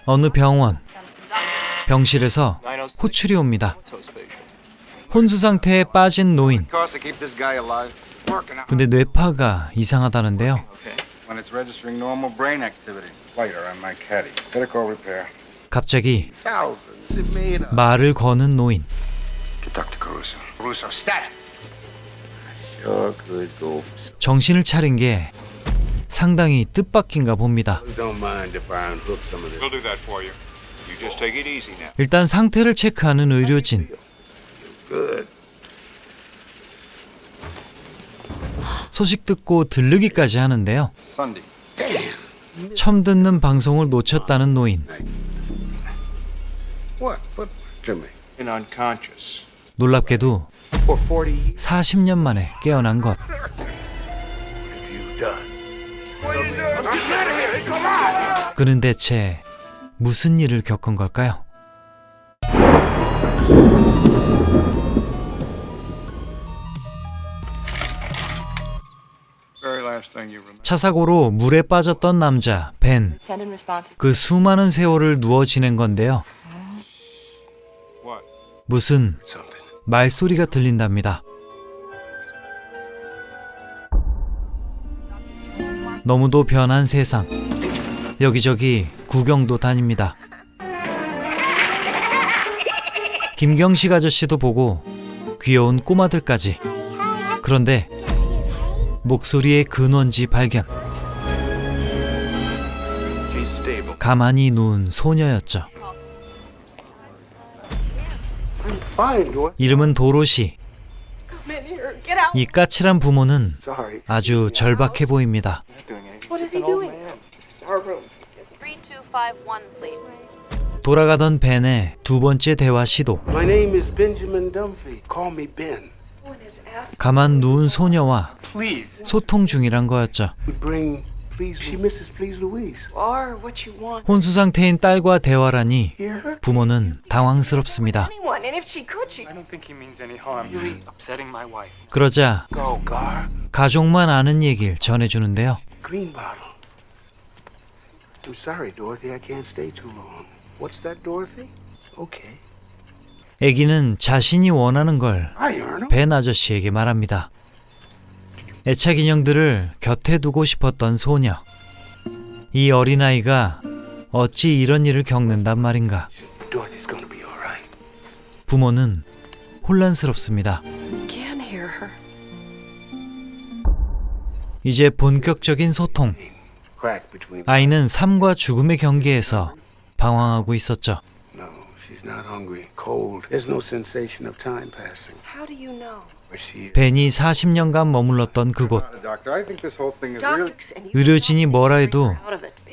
어느 병원, 병실에서 호출이 옵니다. 혼수 상태에 빠진 노인. 근데 뇌파가 이상하다는데요. 갑자기 말을 거는 노인. 정신을 차린 게 상당히 뜻밖인가 봅니다. 일단 상태를 체크하는 의료진. 소식 듣고 들르기까지 하는데요. 처음 듣는 방송을 놓쳤다는 노인. 놀랍게도 40년 만에 깨어난 것. 그는 대체 무슨 일을 겪은 걸까요? 차 사고로 물에 빠졌던 남자 벤. 그 수많은 세월을 누워 지낸 건데요. 무슨 말소리가 들린답니다. 너무도 변한 세상. 여기저기 구경도 다닙니다. 김경식 아저씨도 보고 귀여운 꼬마들까지. 그런데 목소리의 근원지 발견. 가만히 누운 소녀였죠. 이름은 도로시. 이 까칠한 부모는 아주 절박해 보입니다. 돌아가던 벤의 두 번째 대화 시도. 가만 누운 소녀와 소통 중이란 거였죠. 혼수 상태인 딸과 대화라니 부모는 당황스럽습니다. 그러자 가족만 아는 얘기를 전해주는데요. 애기는 자신이 원하는 걸 벤 아저씨에게 말합니다. 애착 인형들을 곁에 두고 싶었던 소녀. 이 어린아이가 어찌 이런 일을 겪는단 말인가. 부모는 혼란스럽습니다. 이제 본격적인 소통. 아이는 삶과 죽음의 경계에서 방황하고 있었죠. 벤이 40년간 머물렀던 그곳. 의료진이 뭐라 해도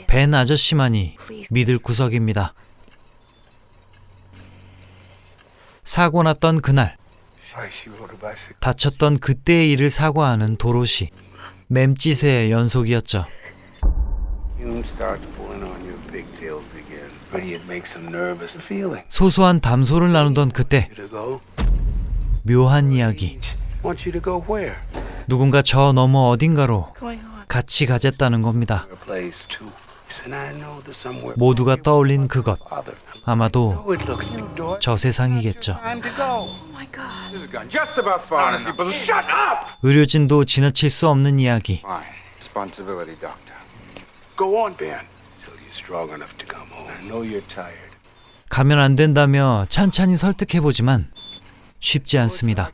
벤 아저씨만이 믿을 구석입니다. 사고 났던 그날, 다쳤던 그때의 일을 사과하는 도로시. 맴짓의 연속이었죠. 소소한 담소를 나누던 그때 묘한 이야기. 누군가 저 너머 어딘가로 같이 가졌다는 겁니다. 모두가 떠올린 그것. 아마도 저 세상이겠죠. 의료진도 지나칠 수 없는 이야기. 가면 안 된다며 찬찬히 설득해보지만 쉽지 않습니다.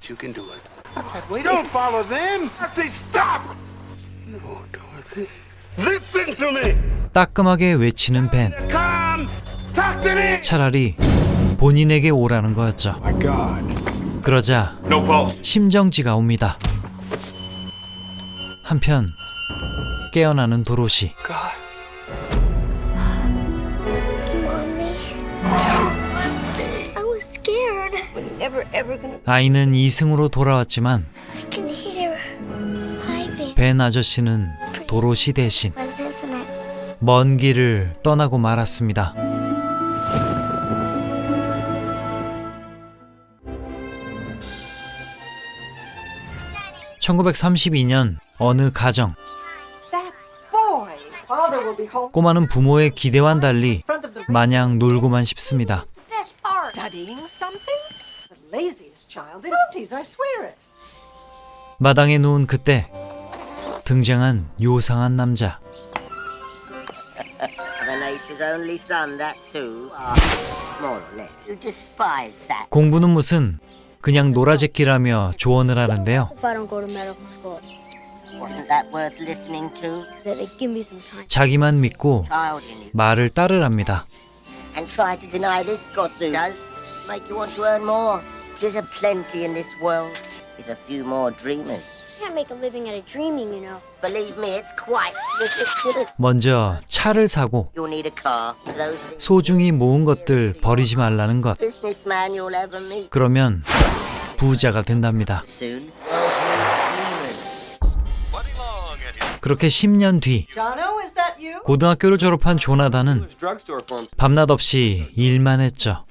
따끔하게 외치는 벤. 차라리 본인에게 오라는 거였죠. 그러자 심정지가 옵니다. 한편 깨어나는 도로시. 아이는 이승으로 돌아왔지만 벤 아저씨는 도로시 대신 먼 길을 떠나고 말았습니다. (1932년) 어느 가정. 꼬마는 부모의 기대와는 달리 마냥 놀고만 싶습니다. Studying something? The laziest child in cities, I swear it. 마당에 누운 그때 등장한 요상한 남자. The nature's only son, that's who. More or less. You despise that. 공부는 무슨 그냥 놀아제끼라며 조언을 하는데요. If I don't go to medical school, Wasn't that worth listening to? they give me some time. 자기만 믿고 Child in you. 말을 따르랍니다. And try to deny this, Gosu does. To make you want to earn more. There's a plenty in this world. There's a few more dreamers. I can't make a living out of dreaming, you know. Believe me, it's quite ridiculous. 먼저 차를 sa고 You'll need a car. Those things. 소중히 모은 것들 버리지 말라는 것. Businessman you'll ever meet. 그러면 부자가 된답니다. Soon. 그렇게 10년 뒤 Jono, is that you? 고등학교를 졸업한 조나단은 drugstore for him. 밤낮 없이 일만 했죠.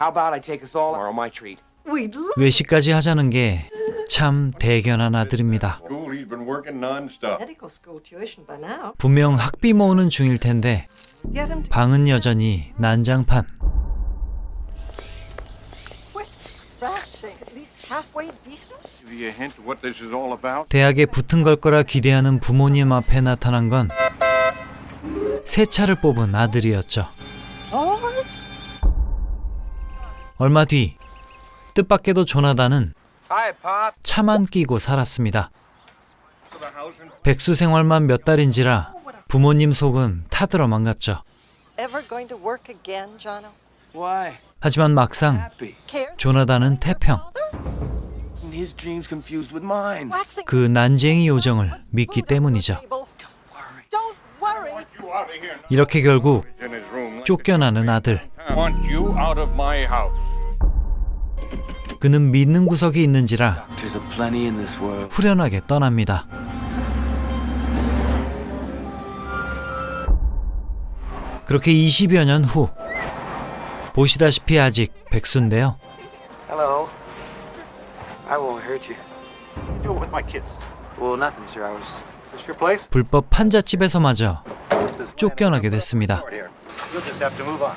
How about I take us all tomorrow, my treat? We'd love 외식까지 하자는 게 참 대견한 아들입니다. School, he's been working non-stop. medical school tuition by now. 분명 학비 모으는 중일 텐데 Get him to 방은 여전히 난장판. quit scratching. At least halfway decent. Give you a hint of what this is all about? 대학에 붙은 걸 거라 기대하는 부모님 앞에 나타난 건 새 차를 뽑은 아들이었죠. Lord. 얼마 뒤 뜻밖에도 조나단은 Hi, Pop. 차만 끼고 살았습니다. 백수 생활만 몇 달인지라 부모님 속은 타들어 망갔죠. Ever going to work again, Jono? Why? 하지만 막상 Happy. Care? 조나단은 태평. And his dreams confused with mine. Waxing 그 난쟁이 요정을 믿기 때문이죠. table. Don't worry. You out of here now. 이렇게 결국 In his room. 쫓겨나는 아들. I want you out of my house. 그는 믿는 구석이 있는지라 There's a plenty in this world. 후련하게 떠납니다. 그렇게 20여 년 후 보시다시피 아직 백수인데요. Hello. I won't hurt you. Do it with my kids. Well, nothing, sir. I was. Is this your place? 불법 판잣집에서마저 쫓겨나게 됐습니다. Here. You'll just have to move on.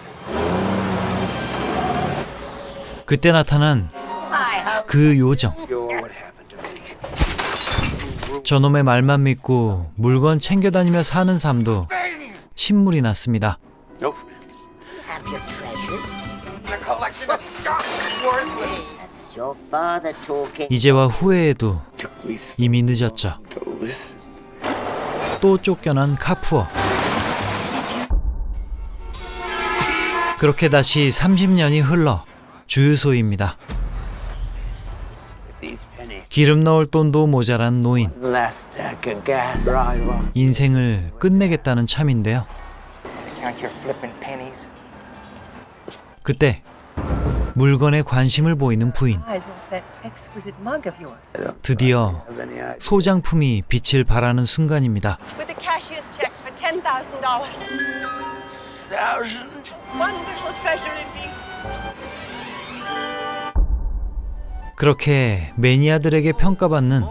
그때 나타난 그 요정. You're what happened to me. 저놈의 말만 믿고 물건 챙겨다니며 사는 삶도 신물이 났습니다. Nope. Have your treasures. A collection of worthless. That's your father talking. 이제와 후회에도 Took me so 이미 늦었죠. to listen. 또 쫓겨난 카푸어. 그렇게 다시 30년이 흘러 주유소입니다. These pennies. 기름 넣을 돈도 모자란 노인. Last stack of gas. Drive off. 인생을 끝내겠다는 참인데요. Count your flipping pennies. 그때 물건에 관심을 보이는 부인. Eyes off that exquisite mug of yours. 드디어 Have any idea? 소장품이 빛을 발하는 순간입니다. With a cashier's check for $10,000. Thousand. Wonderful treasure indeed. 그렇게 매니아들에게 평가받는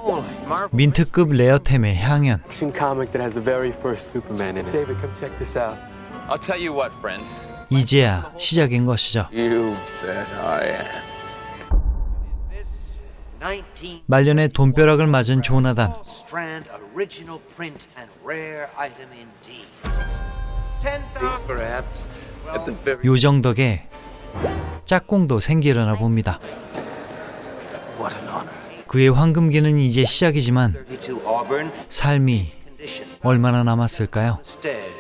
민트급 레어템의 향연. Action comic that has the very first Superman in it. David, come check this out. I'll tell you what, friend. 이제야 시작인 것이죠. You bet I am. This 19 말년에 돈벼락을 맞은 조나단. strand original print and rare item indeed. 10,000 Perhaps at the very 요정 덕에 짝꿍도 생기려나 봅니다. What an honor. 그의 황금기는 이제 시작이지만 32 Auburn 삶이 condition 얼마나 남았을까요? stairs.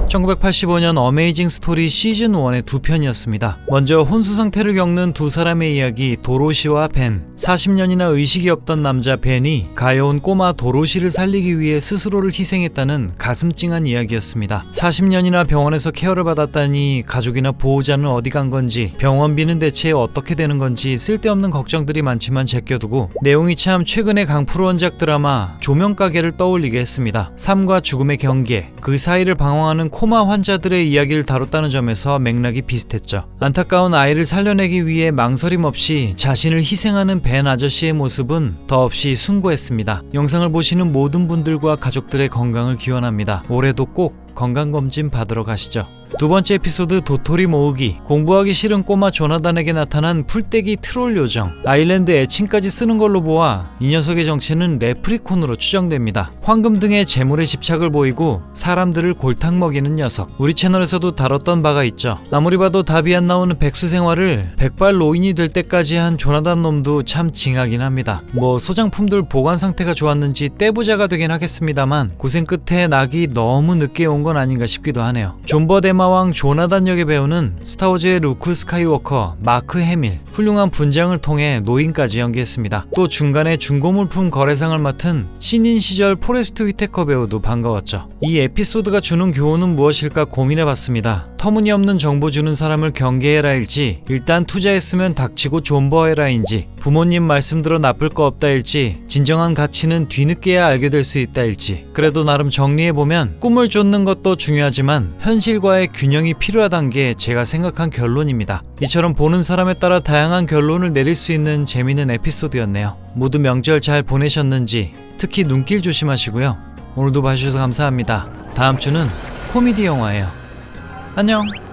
1985년 어메이징 스토리 시즌 1의 두 편이었습니다. 먼저 혼수 상태를 겪는 두 사람의 이야기 도로시와 벤. 40년이나 의식이 없던 남자 벤이 가여운 꼬마 도로시를 살리기 위해 스스로를 희생했다는 가슴 찡한 이야기였습니다. 40년이나 병원에서 케어를 받았다니 가족이나 보호자는 어디 간 건지, 병원비는 대체 어떻게 되는 건지 쓸데없는 걱정들이 많지만 제껴두고 내용이 참 최근의 강프로 원작 드라마 조명가게를 떠올리게 했습니다. 삶과 죽음의 경계, 그 사이를 방황하는 코마 환자들의 이야기를 다뤘다는 점에서 맥락이 비슷했죠. 안타까운 아이를 살려내기 위해 망설임 없이 자신을 희생하는 벤 아저씨의 모습은 더없이 숭고했습니다. 영상을 보시는 모든 분들과 가족들의 건강을 기원합니다. 올해도 꼭 건강검진 받으러 가시죠. 두 번째 에피소드 도토리 모으기. 공부하기 싫은 꼬마 조나단에게 나타난 풀떼기 트롤 요정. 아일랜드 애칭까지 쓰는 걸로 보아 이 녀석의 정체는 레프리콘으로 추정됩니다. 황금 등의 재물에 집착을 보이고 사람들을 골탕 먹이는 녀석. 우리 채널에서도 다뤘던 바가 있죠. 아무리 봐도 답이 안 나오는 백수 생활을 백발 노인이 될 때까지 한 조나단 놈도 참 징하긴 합니다. 뭐 소장품들 보관 상태가 좋았는지 떼부자가 되긴 하겠습니다만 고생 끝에 낙이 너무 늦게 온 건 아닌가 싶기도 하네요. 존버 대마왕 조나단 역의 배우는 스타워즈의 루크 스카이워커, 마크 해밀, 훌륭한 분장을 통해 노인까지 연기했습니다. 또 중간에 중고물품 거래상을 맡은 신인 시절 포레스트 휘테커 배우도 반가웠죠. 이 에피소드가 주는 교훈은 무엇일까 고민해봤습니다. 터무니없는 정보 주는 사람을 경계해라일지, 일단 투자했으면 닥치고 존버해라인지, 부모님 말씀 들어 나쁠 거 없다일지, 진정한 가치는 뒤늦게야 알게 될 수 있다일지. 그래도 나름 정리해보면 꿈을 쫓는 것도 중요하지만 현실과의 균형이 필요하단 게 제가 생각한 결론입니다. 이처럼 보는 사람에 따라 다양한 결론을 내릴 수 있는 재미있는 에피소드였네요. 모두 명절 잘 보내셨는지, 특히 눈길 조심하시고요. 오늘도 봐주셔서 감사합니다. 다음 주는 코미디 영화예요. 안녕.